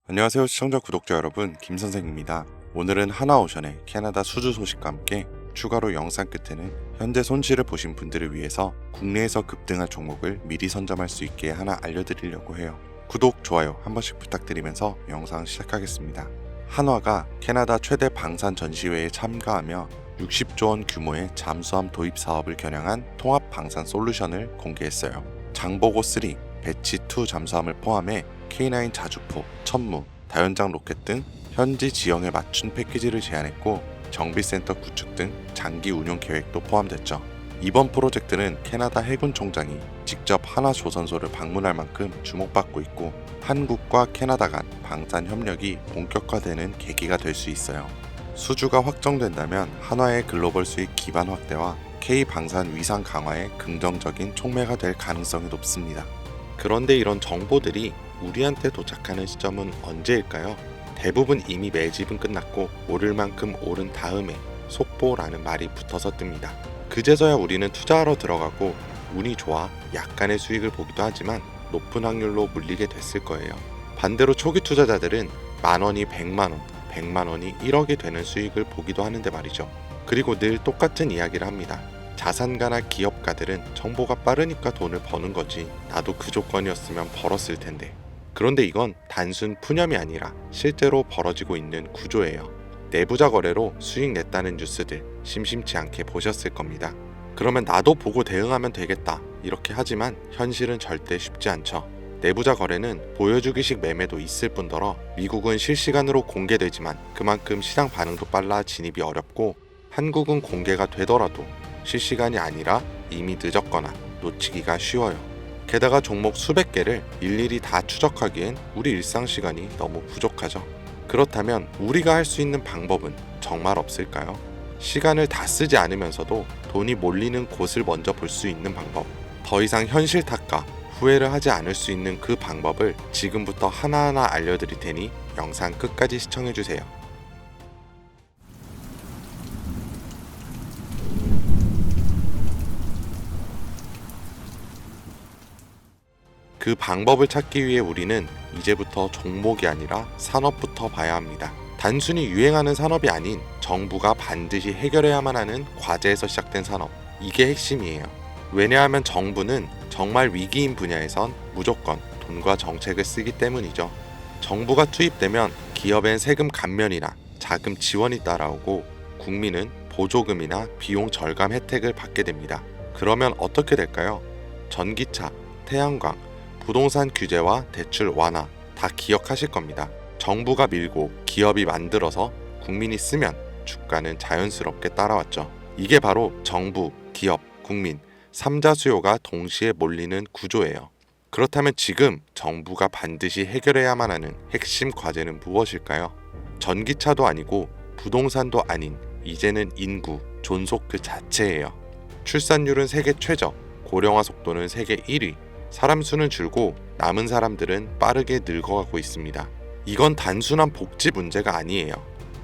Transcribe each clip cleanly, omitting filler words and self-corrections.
안녕하세요 시청자 구독자 여러분, 김선생입니다. 오늘은 하나오션의 캐나다 수주 소식과 함께 추가로 영상 끝에는 현재 손실을 보신 분들을 위해서 국내에서 급등할 종목을 미리 선점할 수 있게 하나 알려드리려고 해요. 구독, 좋아요 한 번씩 부탁드리면서 영상 시작하겠습니다. 한화가 캐나다 최대 방산 전시회에 참가하며 60조 원 규모의 잠수함 도입 사업을 겨냥한 통합 방산 솔루션을 공개했어요. 장보고 3, 배치 2 잠수함을 포함해 K9 자주포, 천무, 다연장 로켓 등 현지 지형에 맞춘 패키지를 제안했고 정비센터 구축 등 장기 운용 계획도 포함됐죠. 이번 프로젝트는 캐나다 해군 총장이 직접 한화조선소를 방문할 만큼 주목받고 있고 한국과 캐나다 간 방산 협력이 본격화되는 계기가 될 수 있어요. 수주가 확정된다면 한화의 글로벌 수익 기반 확대와 K 방산 위상 강화에 긍정적인 촉매가 될 가능성이 높습니다. 그런데 이런 정보들이 우리한테 도착하는 시점은 언제일까요? 대부분 이미 매집은 끝났고 오를 만큼 오른 다음에 속보라는 말이 붙어서 뜹니다. 그제서야 우리는 투자하러 들어가고 운이 좋아 약간의 수익을 보기도 하지만 높은 확률로 물리게 됐을 거예요. 반대로 초기 투자자들은 만원이 100만원, 100만원이 1억이 되는 수익을 보기도 하는데 말이죠. 그리고 늘 똑같은 이야기를 합니다. 자산가나 기업가들은 정보가 빠르니까 돈을 버는 거지, 나도 그 조건이었으면 벌었을 텐데. 그런데 이건 단순 푸념이 아니라 실제로 벌어지고 있는 구조예요. 내부자 거래로 수익 냈다는 뉴스들 심심치 않게 보셨을 겁니다. 그러면 나도 보고 대응하면 되겠다 이렇게 하지만 현실은 절대 쉽지 않죠. 내부자 거래는 보여주기식 매매도 있을 뿐더러 미국은 실시간으로 공개되지만 그만큼 시장 반응도 빨라 진입이 어렵고, 한국은 공개가 되더라도 실시간이 아니라 이미 늦었거나 놓치기가 쉬워요. 게다가 종목 수백 개를 일일이 다 추적하기엔 우리 일상 시간이 너무 부족하죠. 그렇다면 우리가 할 수 있는 방법은 정말 없을까요? 시간을 다 쓰지 않으면서도 돈이 몰리는 곳을 먼저 볼 수 있는 방법, 더 이상 현실 탓과 후회를 하지 않을 수 있는 그 방법을 지금부터 하나하나 알려드릴 테니 영상 끝까지 시청해주세요. 그 방법을 찾기 위해 우리는 이제부터 종목이 아니라 산업부터 봐야 합니다. 단순히 유행하는 산업이 아닌 정부가 반드시 해결해야만 하는 과제에서 시작된 산업, 이게 핵심이에요. 왜냐하면 정부는 정말 위기인 분야에선 무조건 돈과 정책을 쓰기 때문이죠. 정부가 투입되면 기업엔 세금 감면이나 자금 지원이 따라오고 국민은 보조금이나 비용 절감 혜택을 받게 됩니다. 그러면 어떻게 될까요? 전기차, 태양광, 부동산 규제와 대출 완화 다 기억하실 겁니다. 정부가 밀고 기업이 만들어서 국민이 쓰면 주가는 자연스럽게 따라왔죠. 이게 바로 정부, 기업, 국민 3자 수요가 동시에 몰리는 구조예요. 그렇다면 지금 정부가 반드시 해결해야만 하는 핵심 과제는 무엇일까요? 전기차도 아니고 부동산도 아닌 이제는 인구, 존속 그 자체예요. 출산율은 세계 최저, 고령화 속도는 세계 1위, 사람 수는 줄고 남은 사람들은 빠르게 늙어가고 있습니다. 이건 단순한 복지 문제가 아니에요.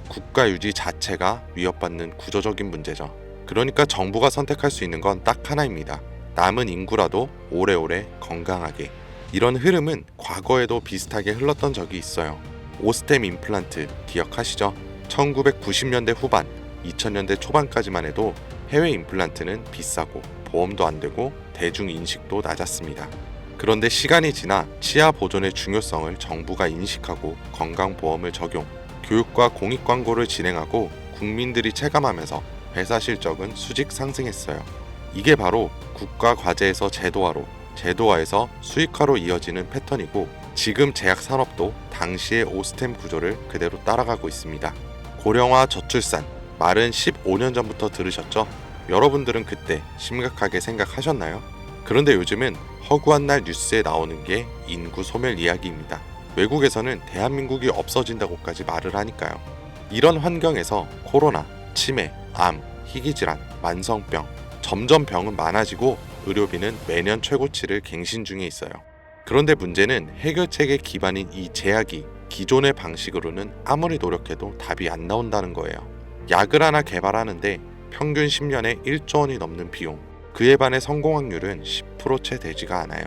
국가 유지 자체가 위협받는 구조적인 문제죠. 그러니까 정부가 선택할 수 있는 건 딱 하나입니다. 남은 인구라도 오래오래 건강하게. 이런 흐름은 과거에도 비슷하게 흘렀던 적이 있어요. 오스템 임플란트 기억하시죠? 1990년대 후반, 2000년대 초반까지만 해도 해외 임플란트는 비싸고 보험도 안 되고 대중 인식도 낮았습니다. 그런데 시간이 지나 치아 보존의 중요성을 정부가 인식하고 건강보험을 적용, 교육과 공익 광고를 진행하고 국민들이 체감하면서 회사 실적은 수직 상승했어요. 이게 바로 국가 과제에서 제도화로, 제도화에서 수익화로 이어지는 패턴이고, 지금 제약 산업도 당시의 오스템 구조를 그대로 따라가고 있습니다. 고령화 저출산, 말은 15년 전부터 들으셨죠? 여러분들은 그때 심각하게 생각하셨나요? 그런데 요즘은 허구한 날 뉴스에 나오는 게 인구 소멸 이야기입니다. 외국에서는 대한민국이 없어진다고까지 말을 하니까요. 이런 환경에서 코로나, 치매, 암, 희귀질환, 만성병, 점점 병은 많아지고 의료비는 매년 최고치를 갱신 중에 있어요. 그런데 문제는 해결책의 기반인 이 제약이 기존의 방식으로는 아무리 노력해도 답이 안 나온다는 거예요. 약을 하나 개발하는데 평균 10년에 1조 원이 넘는 비용, 그에 반해 성공 확률은 10% 채 되지가 않아요.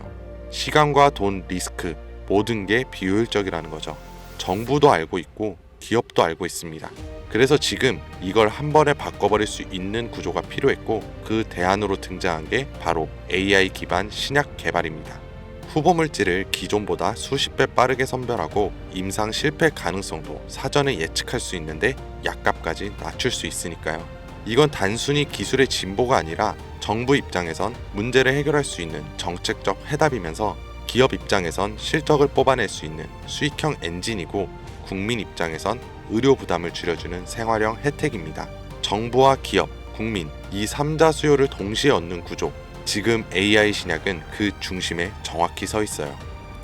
시간과 돈, 리스크 모든 게 비효율적이라는 거죠. 정부도 알고 있고 기업도 알고 있습니다. 그래서 지금 이걸 한 번에 바꿔버릴 수 있는 구조가 필요했고 그 대안으로 등장한 게 바로 AI 기반 신약 개발입니다. 후보 물질을 기존보다 수십 배 빠르게 선별하고 임상 실패 가능성도 사전에 예측할 수 있는데 약값까지 낮출 수 있으니까요. 이건 단순히 기술의 진보가 아니라 정부 입장에선 문제를 해결할 수 있는 정책적 해답이면서 기업 입장에선 실적을 뽑아낼 수 있는 수익형 엔진이고 국민 입장에선 의료 부담을 줄여주는 생활형 혜택입니다. 정부와 기업, 국민 이 3자 수요를 동시에 얻는 구조. 지금 AI 신약은 그 중심에 정확히 서 있어요.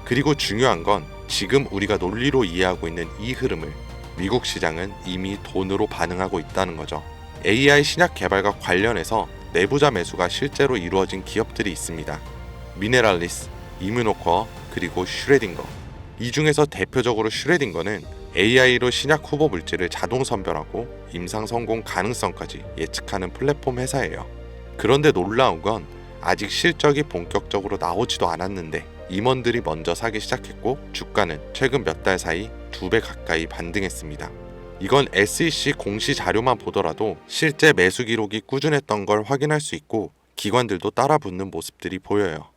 그리고 중요한 건 지금 우리가 논리로 이해하고 있는 이 흐름을 미국 시장은 이미 돈으로 반응하고 있다는 거죠. AI 신약 개발과 관련해서 내부자 매수가 실제로 이루어진 기업들이 있습니다. 미네랄리스, 이뮤노코어, 그리고 슈레딩거. 이 중에서 대표적으로 슈레딩거는 AI로 신약 후보 물질을 자동 선별하고 임상 성공 가능성까지 예측하는 플랫폼 회사예요. 그런데 놀라운 건 아직 실적이 본격적으로 나오지도 않았는데 임원들이 먼저 사기 시작했고 주가는 최근 몇 달 사이 2배 가까이 반등했습니다. 이건 SEC 공시 자료만 보더라도 실제 매수 기록이 꾸준했던 걸 확인할 수 있고 기관들도 따라 붙는 모습들이 보여요.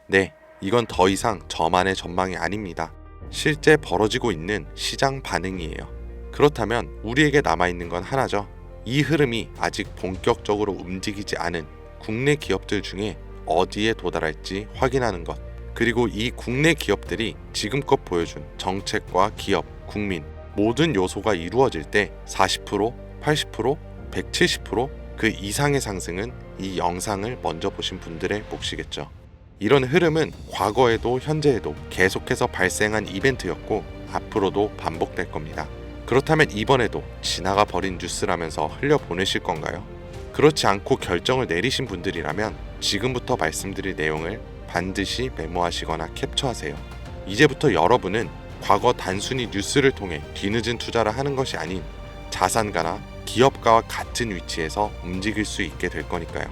네, 이건 더 이상 저만의 전망이 아닙니다. 실제 벌어지고 있는 시장 반응이에요. 그렇다면 우리에게 남아있는 건 하나죠. 이 흐름이 아직 본격적으로 움직이지 않은 국내 기업들 중에 어디에 도달할지 확인하는 것. 그리고 이 국내 기업들이 지금껏 보여준 정책과 기업, 국민 모든 요소가 이루어질 때 40%, 80%, 170% 그 이상의 상승은 이 영상을 먼저 보신 분들의 몫이겠죠. 이런 흐름은 과거에도 현재에도 계속해서 발생한 이벤트였고 앞으로도 반복될 겁니다. 그렇다면 이번에도 지나가 버린 뉴스라면서 흘려보내실 건가요? 그렇지 않고 결정을 내리신 분들이라면 지금부터 말씀드릴 내용을 반드시 메모하시거나 캡처하세요. 이제부터 여러분은 과거 단순히 뉴스를 통해 뒤늦은 투자를 하는 것이 아닌 자산가나 기업가와 같은 위치에서 움직일 수 있게 될 거니까요.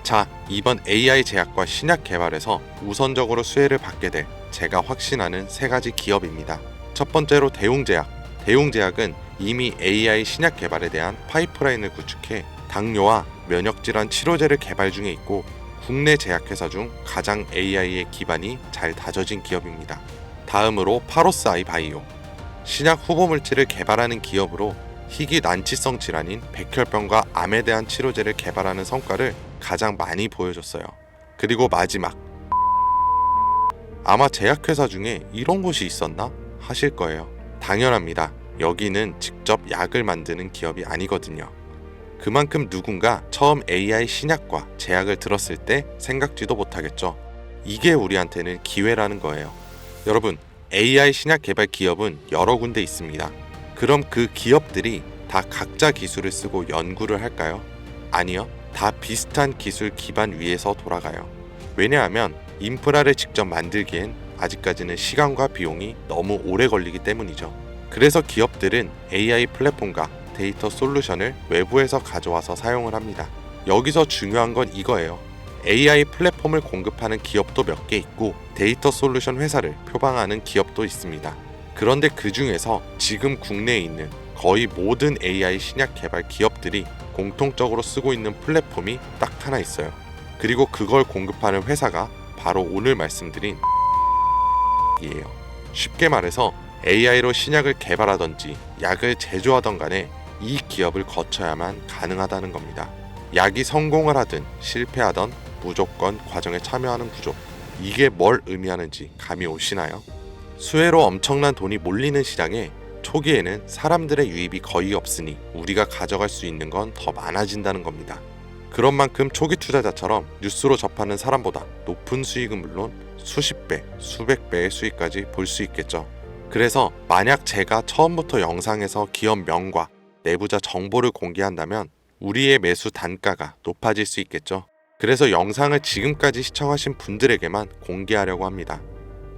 자, 이번 AI 제약과 신약 개발에서 우선적으로 수혜를 받게 될 제가 확신하는 3가지 기업입니다. 첫 번째로 대웅제약. 대웅제약은 이미 AI 신약 개발에 대한 파이프라인을 구축해 당뇨와 면역질환 치료제를 개발 중에 있고 국내 제약회사 중 가장 AI의 기반이 잘 다져진 기업입니다. 다음으로 파로스아이 바이오. 신약 후보 물질을 개발하는 기업으로 희귀 난치성 질환인 백혈병과 암에 대한 치료제를 개발하는 성과를 가장 많이 보여줬어요. 그리고 마지막, 아마 제약회사 중에 이런 곳이 있었나 하실 거예요. 당연합니다. 여기는 직접 약을 만드는 기업이 아니거든요. 그만큼 누군가 처음 AI 신약과 제약을 들었을 때 생각지도 못하겠죠. 이게 우리한테는 기회라는 거예요. 여러분, AI 신약 개발 기업은 여러 군데 있습니다. 그럼 그 기업들이 다 각자 기술을 쓰고 연구를 할까요? 아니요. 다 비슷한 기술 기반 위에서 돌아가요. 왜냐하면 인프라를 직접 만들기엔 아직까지는 시간과 비용이 너무 오래 걸리기 때문이죠. 그래서 기업들은 AI 플랫폼과 데이터 솔루션을 외부에서 가져와서 사용을 합니다. 여기서 중요한 건 이거예요. AI 플랫폼을 공급하는 기업도 몇 개 있고 데이터 솔루션 회사를 표방하는 기업도 있습니다. 그런데 그 중에서 지금 국내에 있는 거의 모든 AI 신약 개발 기업들이 공통적으로 쓰고 있는 플랫폼이 딱 하나 있어요. 그리고 그걸 공급하는 회사가 바로 오늘 말씀드린 이에요. 쉽게 말해서 AI로 신약을 개발하던지 약을 제조하던 간에 이 기업을 거쳐야만 가능하다는 겁니다. 약이 성공을 하든 실패하던 무조건 과정에 참여하는 구조. 이게 뭘 의미하는지 감이 오시나요? 수혜로 엄청난 돈이 몰리는 시장에 초기에는 사람들의 유입이 거의 없으니 우리가 가져갈 수 있는 건 더 많아진다는 겁니다. 그런 만큼 초기 투자자처럼 뉴스로 접하는 사람보다 높은 수익은 물론 수십 배, 수백 배의 수익까지 볼 수 있겠죠. 그래서 만약 제가 처음부터 영상에서 기업 명과 내부자 정보를 공개한다면 우리의 매수 단가가 높아질 수 있겠죠. 그래서 영상을 지금까지 시청하신 분들에게만 공개하려고 합니다.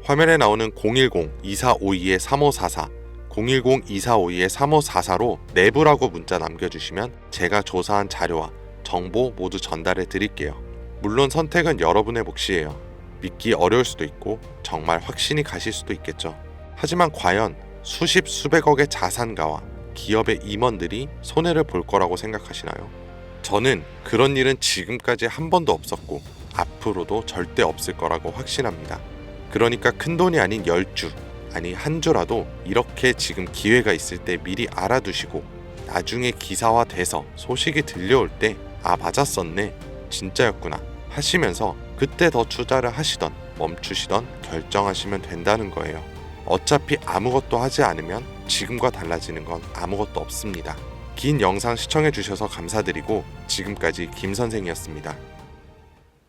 화면에 나오는 010-2452-3544 010-2452-3544로 내부라고 문자 남겨주시면 제가 조사한 자료와 정보 모두 전달해 드릴게요. 물론 선택은 여러분의 몫이에요. 믿기 어려울 수도 있고 정말 확신이 가실 수도 있겠죠. 하지만 과연 수십 수백억의 자산가와 기업의 임원들이 손해를 볼 거라고 생각하시나요? 저는 그런 일은 지금까지 한 번도 없었고 앞으로도 절대 없을 거라고 확신합니다. 그러니까 큰돈이 아닌 10주, 아니 한 주라도 이렇게 지금 기회가 있을 때 미리 알아두시고 나중에 기사화돼서 소식이 들려올 때 아 맞았었네, 진짜였구나 하시면서 그때 더 투자를 하시던 멈추시던 결정하시면 된다는 거예요. 어차피 아무것도 하지 않으면 지금과 달라지는 건 아무것도 없습니다. 긴 영상 시청해 주셔서 감사드리고 지금까지 김 선생이었습니다.